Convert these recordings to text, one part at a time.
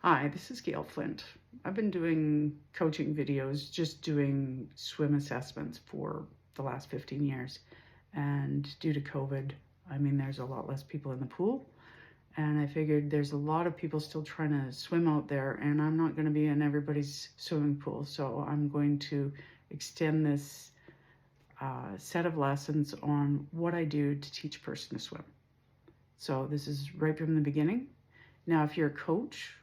Hi, this is Gail Flint. I've been doing coaching videos, just doing swim assessments for the last 15 years. And due to COVID, there's a lot less people in the pool. And I figured there's a lot of people still trying to swim out there, and I'm not going to be in everybody's swimming pool. So I'm going to extend this set of lessons on what I do to teach a person to swim. So this is right from the beginning. Now, if you're a coach,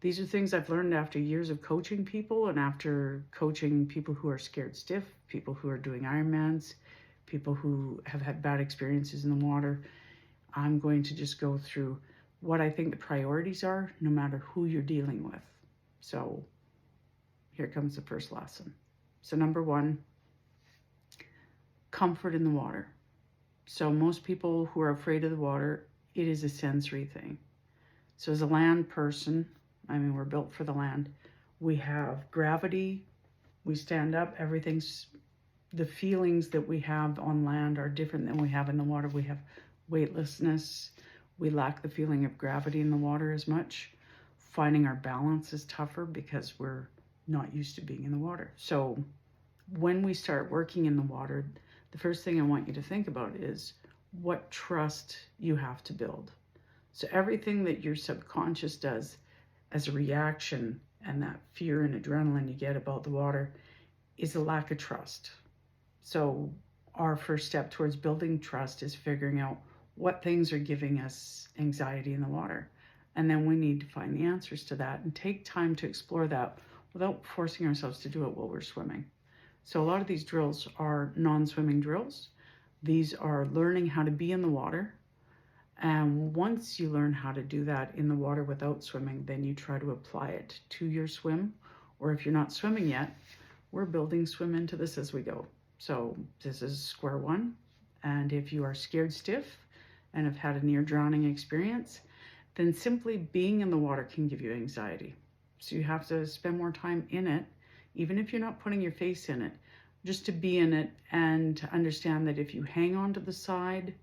these are things I've learned after years of coaching people and after coaching people who are scared stiff, people who are doing Ironmans, people who have had bad experiences in the water. I'm going to just go through what I think the priorities are, no matter who you're dealing with. So here comes the first lesson. So number one, comfort in the water. So most people who are afraid of the water, it is a sensory thing. So as a land person, we're built for the land. We have gravity. We stand up. The feelings that we have on land are different than we have in the water. We have weightlessness. We lack the feeling of gravity in the water as much. Finding our balance is tougher because we're not used to being in the water. So when we start working in the water, the first thing I want you to think about is what trust you have to build. So everything that your subconscious does as a reaction and that fear and adrenaline you get about the water is a lack of trust. So our first step towards building trust is figuring out what things are giving us anxiety in the water. And then we need to find the answers to that and take time to explore that without forcing ourselves to do it while we're swimming. So a lot of these drills are non-swimming drills. These are learning how to be in the water. And once you learn how to do that in the water without swimming, then you try to apply it to your swim. Or if you're not swimming yet, we're building swim into this as we go. So this is square one. And if you are scared stiff and have had a near drowning experience, then simply being in the water can give you anxiety. So you have to spend more time in it, even if you're not putting your face in it, just to be in it and to understand that if you hang on to the side,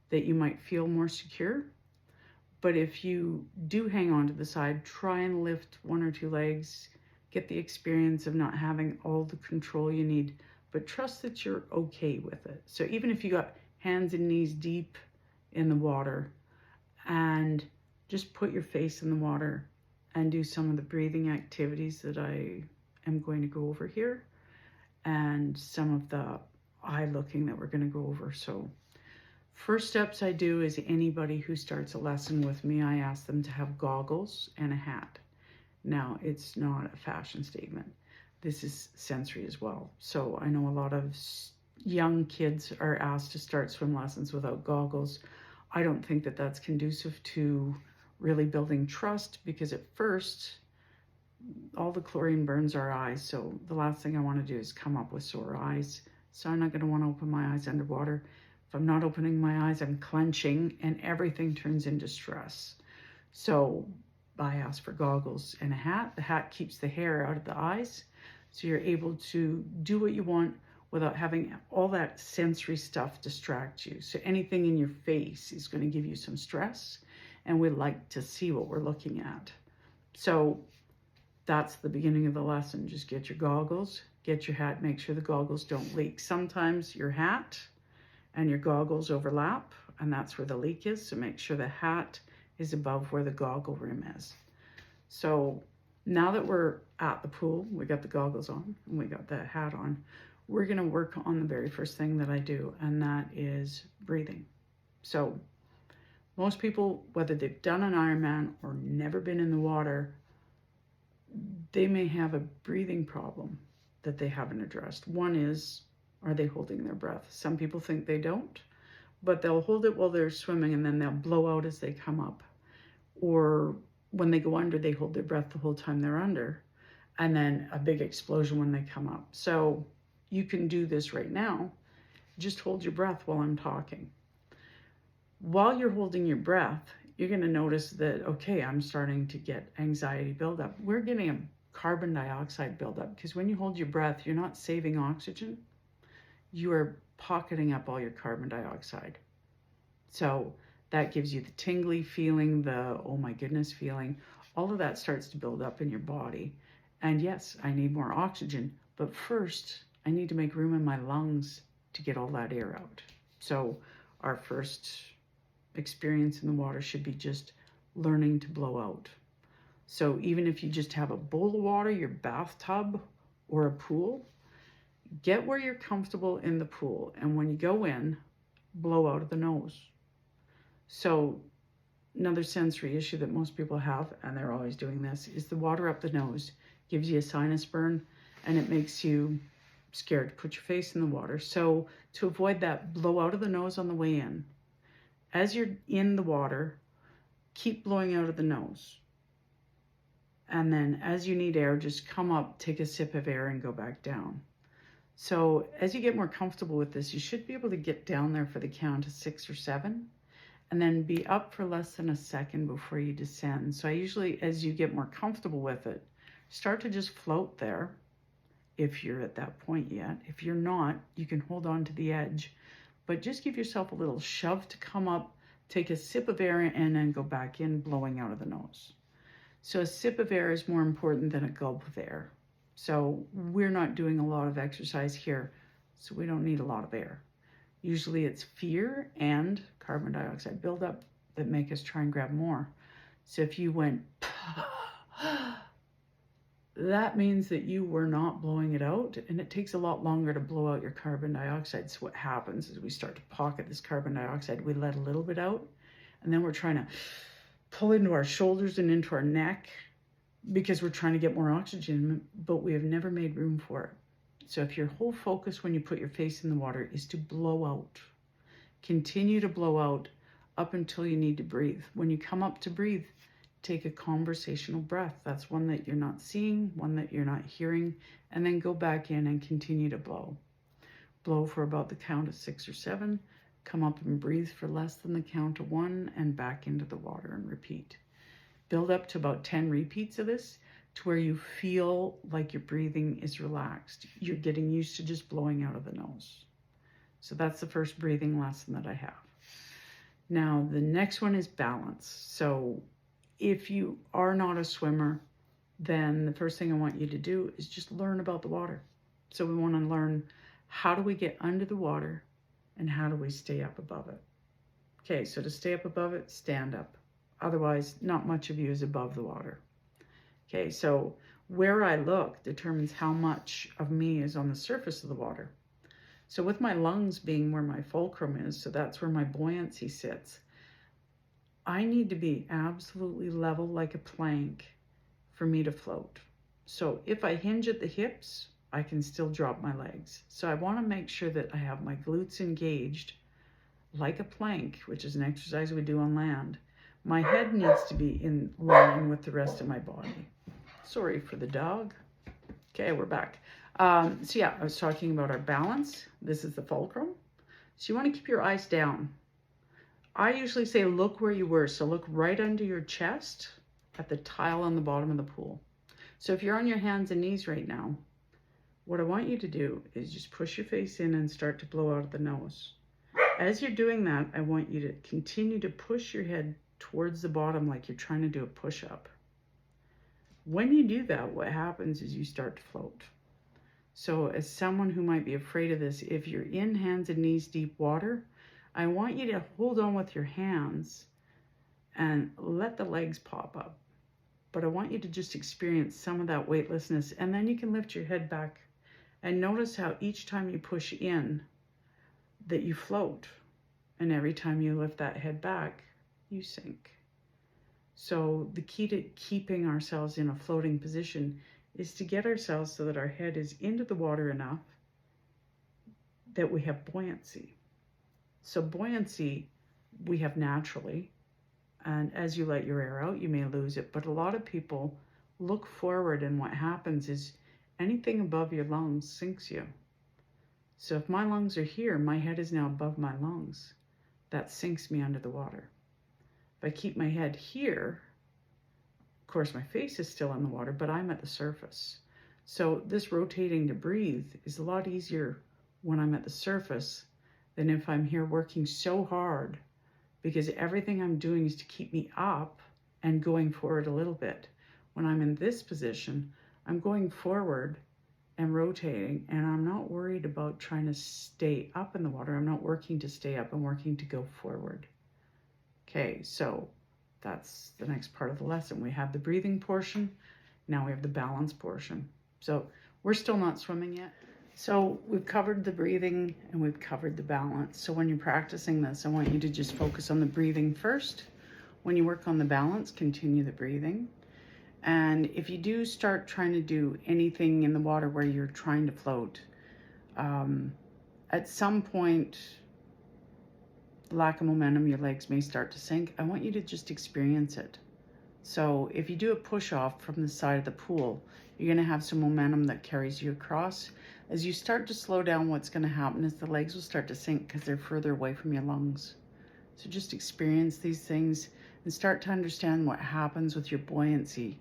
that you might feel more secure. But if you do hang on to the side, try and lift one or two legs, get the experience of not having all the control you need, but trust that you're okay with it. So even if you got hands and knees deep in the water, and just put your face in the water and do some of the breathing activities that I am going to go over here, and some of the eye looking that we're going to go over. So first steps I do is anybody who starts a lesson with me, I ask them to have goggles and a hat. Now, it's not a fashion statement. This is sensory as well. So I know a lot of young kids are asked to start swim lessons without goggles. I don't think that that's conducive to really building trust, because at first, all the chlorine burns our eyes. So the last thing I want to do is come up with sore eyes. So I'm not going to want to open my eyes underwater. If I'm not opening my eyes, I'm clenching and everything turns into stress. So I ask for goggles and a hat. The hat keeps the hair out of the eyes, so you're able to do what you want without having all that sensory stuff distract you. So anything in your face is going to give you some stress, and we like to see what we're looking at. So that's the beginning of the lesson. Just get your goggles, get your hat, make sure the goggles don't leak. Sometimes your hat and your goggles overlap, and that's where the leak is. So make sure the hat is above where the goggle rim is. So now that we're at the pool, we got the goggles on and we got the hat on, we're gonna work on the very first thing that I do, and that is breathing. So most people, whether they've done an Ironman or never been in the water, they may have a breathing problem that they haven't addressed. One is, are they holding their breath? Some people think they don't, but they'll hold it while they're swimming and then they'll blow out as they come up. Or when they go under, they hold their breath the whole time they're under, and then a big explosion when they come up. So you can do this right now. Just hold your breath while I'm talking. While you're holding your breath, you're going to notice that, okay, I'm starting to get anxiety buildup. We're getting a carbon dioxide buildup, because when you hold your breath, you're not saving oxygen. You are pocketing up all your carbon dioxide. So That gives you the tingly feeling, the oh my goodness feeling. All of that starts to build up in your body. And yes, I need more oxygen, but first I need to make room in my lungs to get all that air out. So our first experience in the water should be just learning to blow out. So even if you just have a bowl of water, your bathtub, or a pool, get where you're comfortable in the pool. And when you go in, blow out of the nose. So another sensory issue that most people have, and they're always doing this, is the water up the nose gives you a sinus burn, and it makes you scared to put your face in the water. So to avoid that, blow out of the nose on the way in. As you're in the water, keep blowing out of the nose. And then as you need air, just come up, take a sip of air, and go back down. So as you get more comfortable with this, you should be able to get down there for the count of 6 or 7, and then be up for less than a second before you descend. So I usually, as you get more comfortable with it, start to just float there if you're at that point yet. If you're not, you can hold on to the edge, but just give yourself a little shove to come up, take a sip of air, and then go back in, blowing out of the nose. So a sip of air is more important than a gulp of air. So we're not doing a lot of exercise here, so we don't need a lot of air. Usually it's fear and carbon dioxide buildup that make us try and grab more. So if you went, that means that you were not blowing it out, and it takes a lot longer to blow out your carbon dioxide. So what happens is we start to pocket this carbon dioxide, we let a little bit out, and then we're trying to pull into our shoulders and into our neck because we're trying to get more oxygen, but we have never made room for it. So if your whole focus when you put your face in the water is to blow out, continue to blow out up until you need to breathe. When you come up to breathe, take a conversational breath. That's one that you're not seeing, one that you're not hearing, and then go back in and continue to blow. Blow for about the count of 6 or 7, come up and breathe for less than the count of 1, and back into the water and repeat. Build up to about 10 repeats of this to where you feel like your breathing is relaxed. You're getting used to just blowing out of the nose. So that's the first breathing lesson that I have. Now, the next one is balance. So if you are not a swimmer, then the first thing I want you to do is just learn about the water. So we want to learn, how do we get under the water and how do we stay up above it? Okay, so to stay up above it, stand up. Otherwise, not much of you is above the water. Okay, so where I look determines how much of me is on the surface of the water. So with my lungs being where my fulcrum is, so that's where my buoyancy sits, I need to be absolutely level like a plank for me to float. So if I hinge at the hips, I can still drop my legs. So I want to make sure that I have my glutes engaged like a plank, which is an exercise we do on land. My head needs to be in line with the rest of my body. Sorry for the dog. Okay, we're back. So yeah, I was talking about our balance. This is the fulcrum. So you want to keep your eyes down. I usually say look where you were. So look right under your chest at the tile on the bottom of the pool. So if you're on your hands and knees right now, what I want you to do is just push your face in and start to blow out of the nose. As you're doing that, I want you to continue to push your head towards the bottom like you're trying to do a push-up. When you do that, what happens is you start to float. So as someone who might be afraid of this, if you're in hands and knees deep water, I want you to hold on with your hands and let the legs pop up. But I want you to just experience some of that weightlessness, and then you can lift your head back and notice how each time you push in that you float, and every time you lift that head back, you sink. So the key to keeping ourselves in a floating position is to get ourselves so that our head is into the water enough that we have buoyancy. So buoyancy we have naturally, and as you let your air out, you may lose it. But a lot of people look forward, and what happens is anything above your lungs sinks you. So if my lungs are here, my head is now above my lungs. That sinks me under the water. If I keep my head here, of course my face is still in the water, but I'm at the surface. So this rotating to breathe is a lot easier when I'm at the surface than if I'm here working so hard because everything I'm doing is to keep me up and going forward a little bit. When I'm in this position, I'm going forward and rotating, and I'm not worried about trying to stay up in the water. I'm not working to stay up, I'm working to go forward. Okay, so that's the next part of the lesson. We have the breathing portion, now we have the balance portion. So we're still not swimming yet. So we've covered the breathing and we've covered the balance. So when you're practicing this, I want you to just focus on the breathing first. When you work on the balance, continue the breathing. And if you do start trying to do anything in the water where you're trying to float, at some point, lack of momentum, your legs may start to sink. I want you to just experience it. So if you do a push off from the side of the pool, you're going to have some momentum that carries you across. As you start to slow down, what's going to happen is the legs will start to sink because they're further away from your lungs. So just experience these things and start to understand what happens with your buoyancy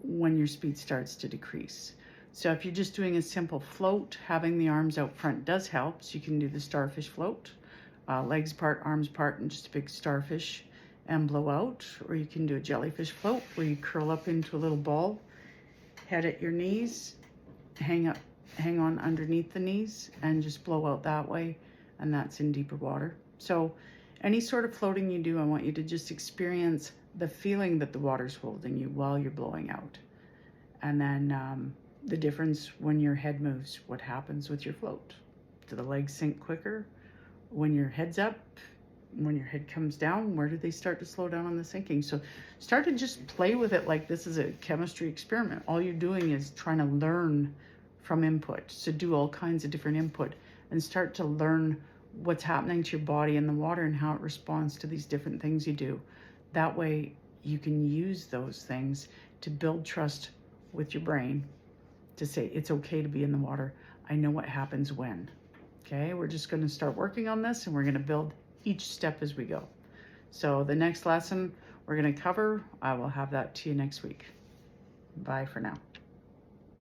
when your speed starts to decrease. So if you're just doing a simple float, having the arms out front does help. So you can do the starfish float, legs apart, arms apart, and just a big starfish and blow out. Or you can do a jellyfish float where you curl up into a little ball, head at your knees, hang on underneath the knees, and just blow out that way, and that's in deeper water. So any sort of floating you do, I want you to just experience the feeling that the water's holding you while you're blowing out. And then the difference when your head moves, what happens with your float. Do the legs sink quicker? When your head's up, when your head comes down, where do they start to slow down on the sinking? So start to just play with it like this is a chemistry experiment. All you're doing is trying to learn from input. So do all kinds of different input and start to learn what's happening to your body in the water and how it responds to these different things you do. That way you can use those things to build trust with your brain to say, it's okay to be in the water. I know what happens when. Okay, we're just going to start working on this and we're going to build each step as we go. So the next lesson we're going to cover, I will have that to you next week. Bye for now.